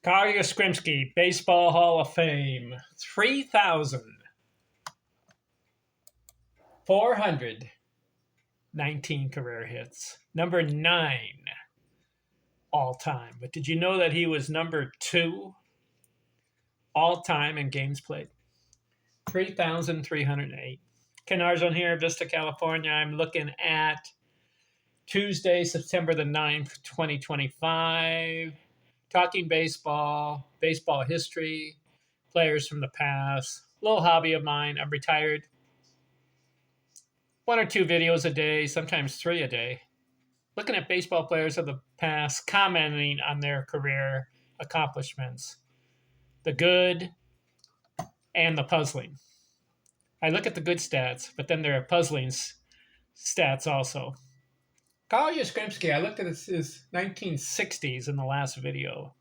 Carl Yastrzemski, Baseball Hall of Fame, 3,419 career hits. Number 9 all time. But did you know that he was number 2 all time in games played? 3,308. Ken on here, Vista, California. I'm looking at Tuesday, September the 9th, 2025. Talking baseball, baseball history, players from the past. Little hobby of mine. I'm retired. 1 or 2 videos a day, sometimes 3 a day. Looking at baseball players of the past, commenting on their career accomplishments. The good and the puzzling. I look at the good stats, but then there are puzzling stats also. Carl Yastrzemski, I looked at his 1960s in the last video.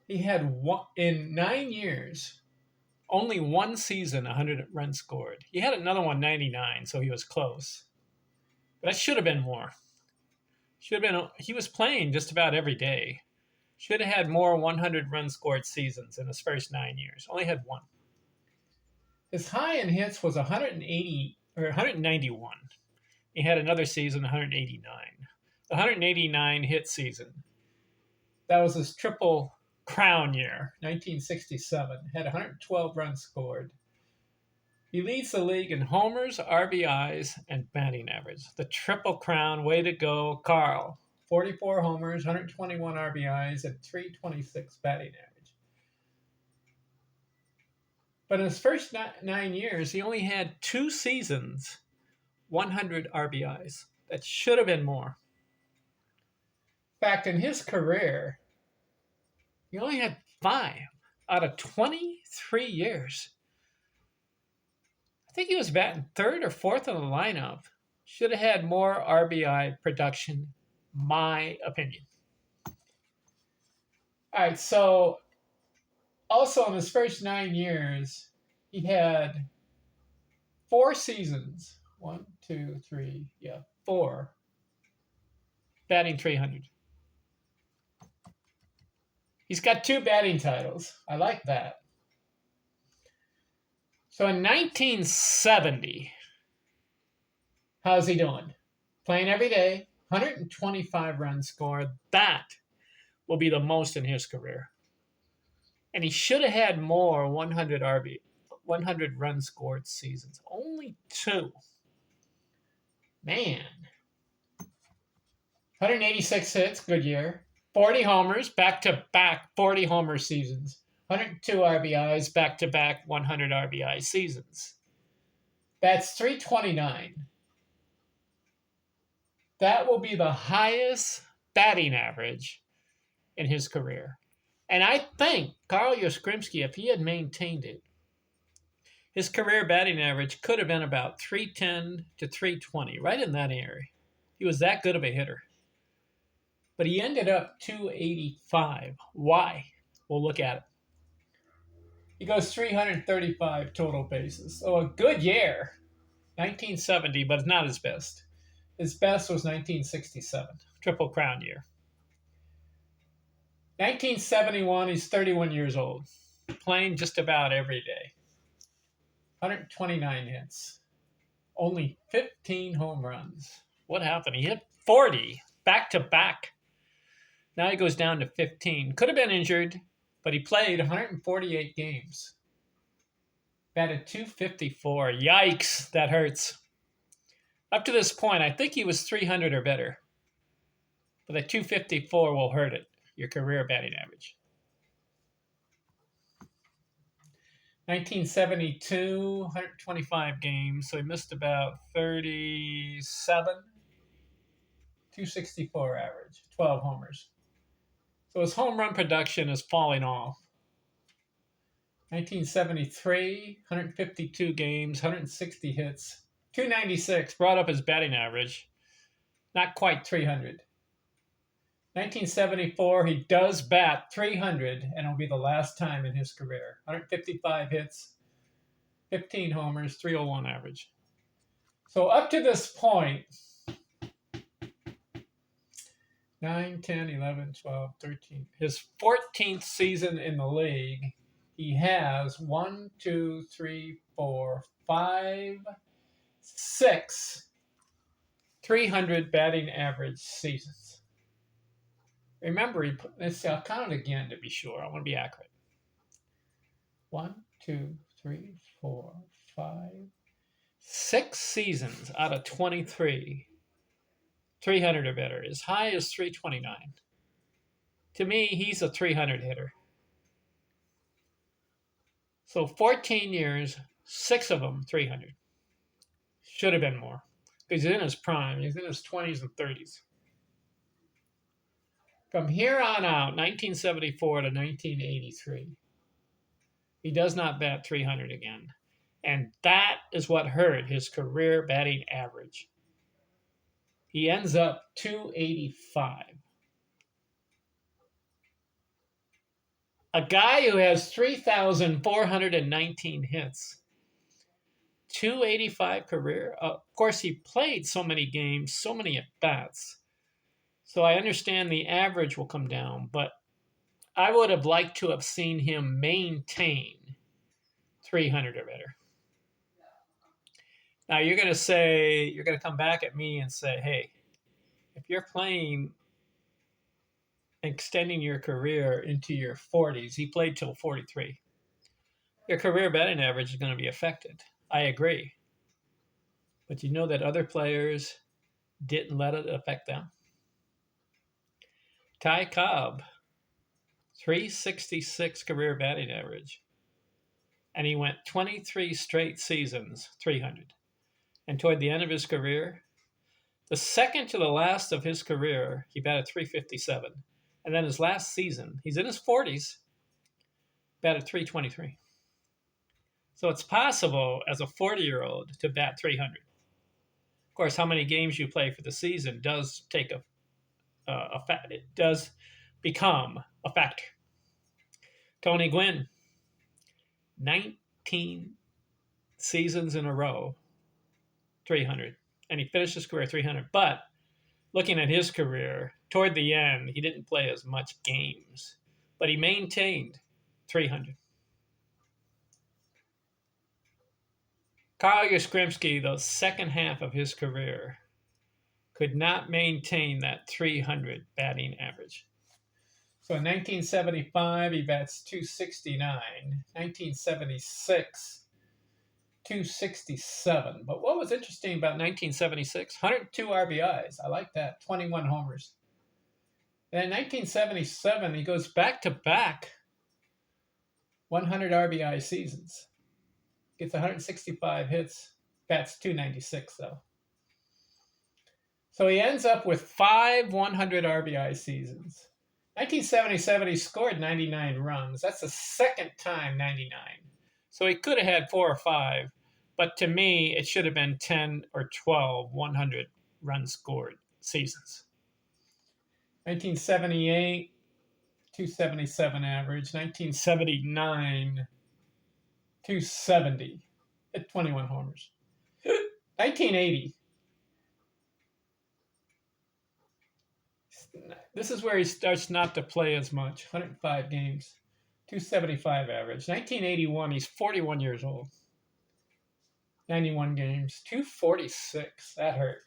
He had in 9 years, only 1 season, 100 runs scored. He had another one, 99, so he was close. But that should have been more. He was playing just about every day. Should have had more 100 run scored seasons in his first 9 years. Only had 1. His high in hits was 180 or 191. He had another season, 189. The 189 hit season. That was his triple crown year, 1967. Had 112 runs scored. He leads the league in homers, RBIs, and batting average. The triple crown, way to go, Carl. 44 homers, 121 RBIs, and 326 batting average. But in his first 9 years, he only had 2 seasons, 100 RBIs. That should have been more. In fact, in his career, he only had 5 out of 23 years. I think he was batting 3rd or 4th in the lineup. Should have had more RBI production, my opinion. All right, so also in his first 9 years, he had 4 seasons. 1, 2, 3, 4. Batting 300. He's got 2 batting titles. I like that. So in 1970, how's he doing? Playing every day, 125 runs scored. That will be the most in his career. And he should have had more 100 run scored seasons. Only 2. Man. 186 hits, good year. 40 homers, back-to-back 40 homer seasons. 102 RBIs, back-to-back 100 RBI seasons. That's 329. That will be the highest batting average in his career. And I think Carl Yastrzemski, if he had maintained it, his career batting average could have been about 310 to 320, right in that area. He was that good of a hitter. But he ended up 285. Why? We'll look at it. He goes 335 total bases. So a good year, 1970, but it's not his best. His best was 1967, Triple Crown year. 1971, he's 31 years old, playing just about every day. 129 hits, only 15 home runs. What happened? He hit 40 back-to-back. Now he goes down to 15. Could have been injured, but he played 148 games. Batted .254. Yikes, that hurts. Up to this point, I think he was 300 or better. But the .254 will hurt it, your career batting average. 1972, 125 games, so he missed about 37. 264 average, 12 homers. So his home run production is falling off. 1973, 152 games, 160 hits, 296, brought up his batting average. Not quite 300. 1974, he does bat 300, and it'll be the last time in his career. 155 hits, 15 homers, 301 average. So up to this point, 9, 10, 11, 12, 13. His 14th season in the league, he has 1, 2, 3, 4, 5, 6 300 batting average seasons. Remember, I'll count it again to be sure. I want to be accurate. 1, 2, 3, 4, 5, 6 seasons out of 23, 300 or better, as high as 329. To me, he's a 300 hitter. So 14 years, 6 of them 300. Should have been more. Because he's in his prime. He's in his 20s and 30s. From here on out, 1974 to 1983, he does not bat 300 again. And that is what hurt his career batting average. He ends up 285. A guy who has 3,419 hits, 285 career. Of course, he played so many games, so many at bats. So I understand the average will come down, but I would have liked to have seen him maintain 300 or better. Now you're going to come back at me and say, hey, if you're playing, extending your career into your 40s, he played till 43. Your career batting average is going to be affected. I agree. But you know that other players didn't let it affect them. Ty Cobb, 366 career batting average. And he went 23 straight seasons, 300. And toward the end of his career, the second to the last of his career, he batted 357. And then his last season, he's in his 40s, batted 323. So it's possible as a 40-year-old to bat 300. Of course, how many games you play for the season does take it does become a factor. Tony Gwynn, 19 seasons in a row, 300. And he finished his career 300. But looking at his career, toward the end, he didn't play as much games. But he maintained 300. Carl Yastrzemski, the second half of his career, could not maintain that 300 batting average. So in 1975, he bats 269. 1976, 267. But what was interesting about 1976? 102 RBIs. I like that. 21 homers. And in 1977, he goes back-to-back 100 RBI seasons. Gets 165 hits. Bats 296, though. So he ends up with 5 100 RBI seasons. 1977, he scored 99 runs. That's the second time 99. So he could have had 4 or 5, but to me, it should have been 10 or 12 100 runs scored seasons. 1978, 277 average. 1979, 270 at 21 homers. 1980. This is where he starts not to play as much. 105 games, 275 average. 1981, he's 41 years old. 91 games, 246. That hurt.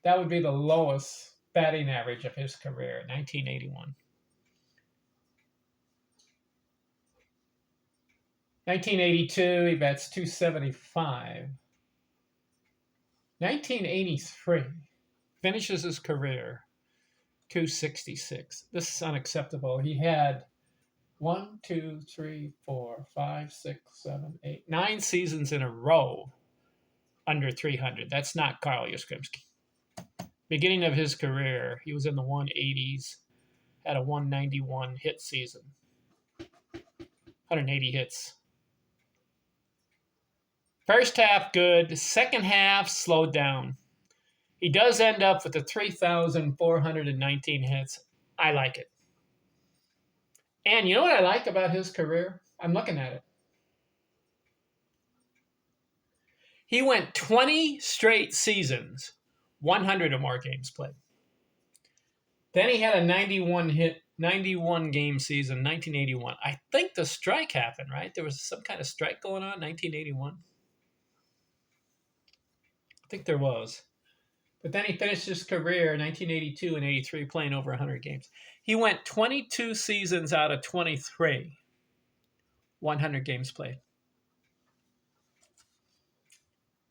That would be the lowest batting average of his career, 1981. 1982, he bats 275. 1983, finishes his career 266. This is unacceptable. He had 1, 2, 3, 4, 5, 6, 7, 8, 9 seasons in a row under 300. That's not Carl Yastrzemski. Beginning of his career, he was in the 180s, had a 191 hit season, 180 hits. First half, good. Second half, slowed down. He does end up with the 3,419 hits. I like it. And you know what I like about his career? I'm looking at it. He went 20 straight seasons, 100 or more games played. Then he had a 91 game season, 1981. I think the strike happened, right? There was some kind of strike going on, 1981. I think there was. But then he finished his career in 1982 and 83 playing over 100 games. He went 22 seasons out of 23, 100 games played.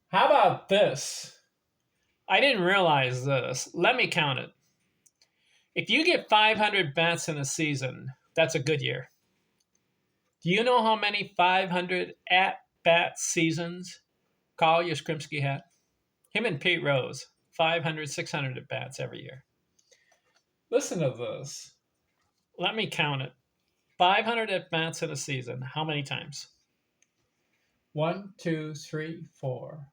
How about this? I didn't realize this. Let me count it. If you get 500 bats in a season, that's a good year. Do you know how many 500 at-bat seasons Carl Yastrzemski had? Him and Pete Rose, 500, 600 at-bats every year. Listen to this. Let me count it. 500 at-bats in a season. How many times? 1, 2, 3, 4,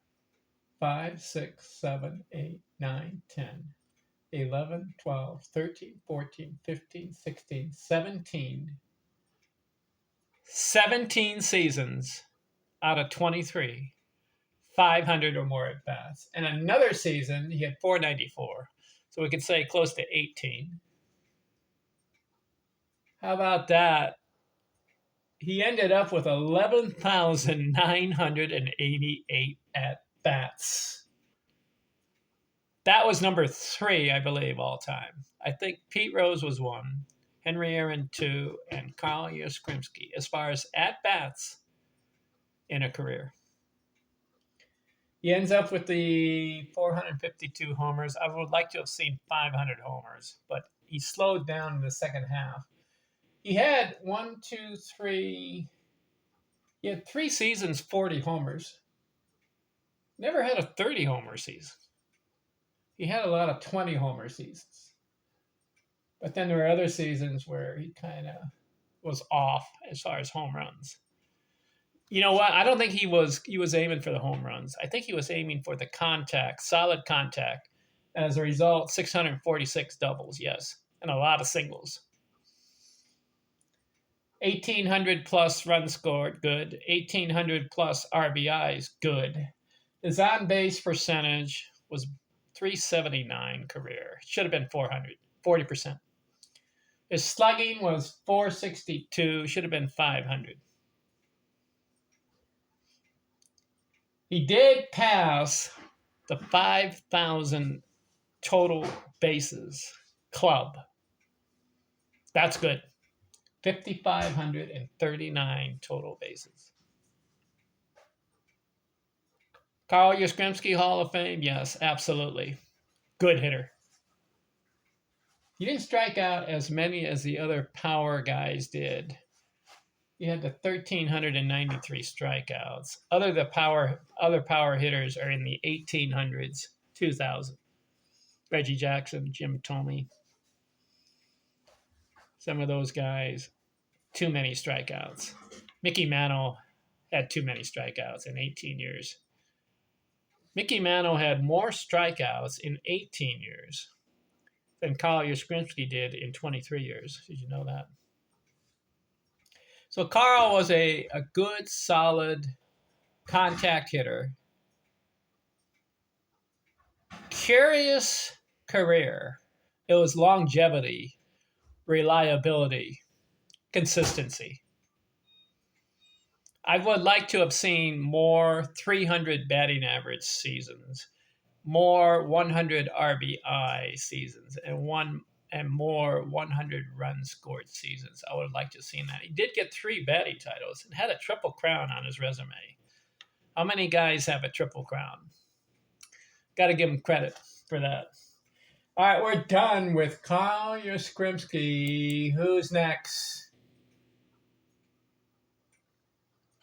5, 6, 7, 8, 9, 10, 11, 12, 13, 14, 15, 16, 17. 17 seasons out of 23, 500 or more at bats. And another season, he had 494. So we could say close to 18. How about that? He ended up with 11,988 at bats. That was number 3, I believe, all time. I think Pete Rose was 1, Henry Aaron 2, and Carl Yastrzemski as far as at bats in a career. He ends up with the 452 homers. I would like to have seen 500 homers, but he slowed down in the second half. He had 3 seasons, 40 homers. Never had a 30 homer season. He had a lot of 20 homer seasons. But then there were other seasons where he kind of was off as far as home runs. You know what? I don't think he was aiming for the home runs. I think he was aiming for the contact, solid contact. And as a result, 646 doubles, yes, and a lot of singles. 1,800 plus runs scored, good. 1,800 plus RBIs, good. His on-base percentage was 379 career. Should have been 400, 40%. His slugging was 462, should have been 500. He did pass the 5,000 total bases club. That's good. 5,539 total bases. Carl Yastrzemski, Hall of Fame? Yes, absolutely. Good hitter. He didn't strike out as many as the other power guys did. He had the 1,393 strikeouts. Other power hitters are in the 1,800s, 2,000. Reggie Jackson, Jim Thome. Some of those guys, too many strikeouts. Mickey Mantle had too many strikeouts in 18 years. Mickey Mantle had more strikeouts in 18 years than Carl Yastrzemski did in 23 years. Did you know that? So Carl was a good, solid contact hitter. Curious career. It was longevity, reliability, consistency. I would like to have seen more 300 batting average seasons, more 100 RBI seasons, and more 100 runs scored seasons. I would have liked to have seen that. He did get 3 batting titles and had a triple crown on his resume. How many guys have a triple crown? Got to give him credit for that. All right, we're done with Carl Yastrzemski. Who's next?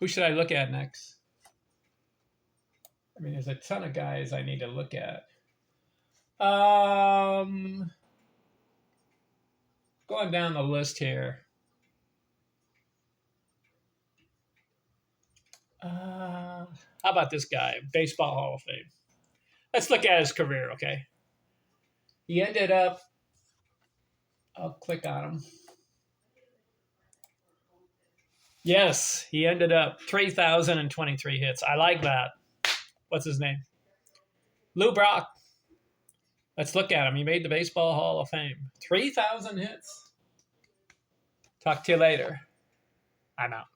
Who should I look at next? I mean, there's a ton of guys I need to look at. Going down the list here. How about this guy? Baseball Hall of Fame. Let's look at his career, okay? He ended up, I'll click on him. Yes, he ended up 3,023 hits. I like that. What's his name? Lou Brock. Let's look at him. He made the Baseball Hall of Fame. 3,000 hits. Talk to you later. I'm out.